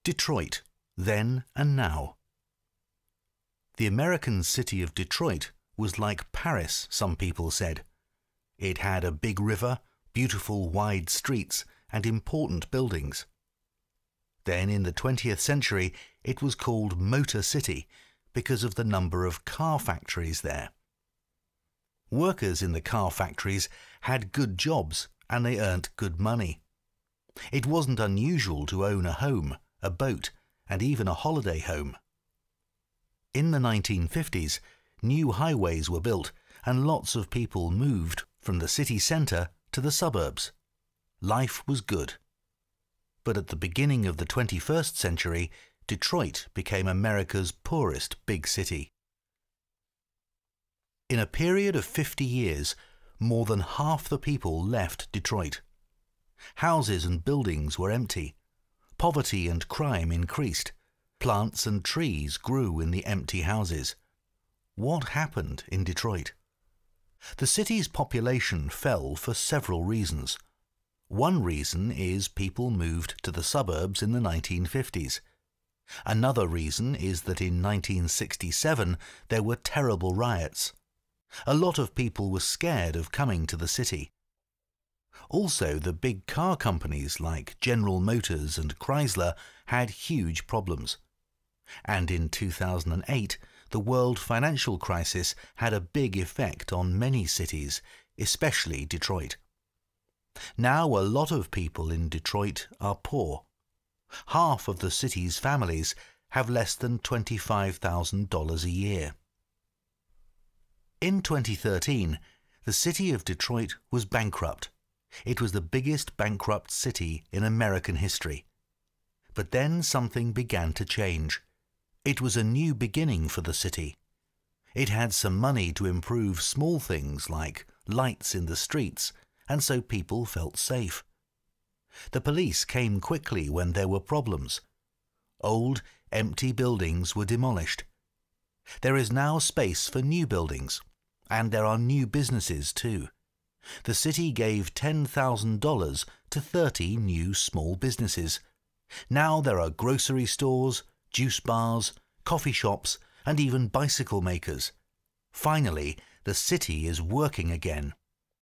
Detroit, then and now. The American city of Detroit was like Paris, some people said. It had a big river, beautiful wide streets, and important buildings. Then in the 20th century it was called Motor City because of the number of car factories there. Workers in the car factories had good jobs and they earned good money. It wasn't unusual to own a home, a boat, and even a holiday home. In the 1950s, new highways were built and lots of people moved from the city centre to the suburbs. Life was good. But at the beginning of the 21st century, Detroit became America's poorest big city. In a period of 50 years, more than half the people left Detroit. Houses and buildings were empty. Poverty and crime increased. Plants and trees grew in the empty houses. What happened in Detroit? The city's population fell for several reasons. One reason is people moved to the suburbs in the 1950s. Another reason is that in 1967 there were terrible riots. A lot of people were scared of coming to the city. Also, the big car companies like General Motors and Chrysler had huge problems. And in 2008, the world financial crisis had a big effect on many cities, especially Detroit. Now a lot of people in Detroit are poor. Half of the city's families have less than $25,000 a year. In 2013, the city of Detroit was bankrupt. It was the biggest bankrupt city in American history. But then something began to change. It was a new beginning for the city. It had some money to improve small things like lights in the streets, and so people felt safe. The police came quickly when there were problems. Old, empty buildings were demolished. There is now space for new buildings, and there are new businesses too. The city gave $10,000 to 30 new small businesses. Now there are grocery stores, juice bars, coffee shops, and even bicycle makers. Finally, the city is working again.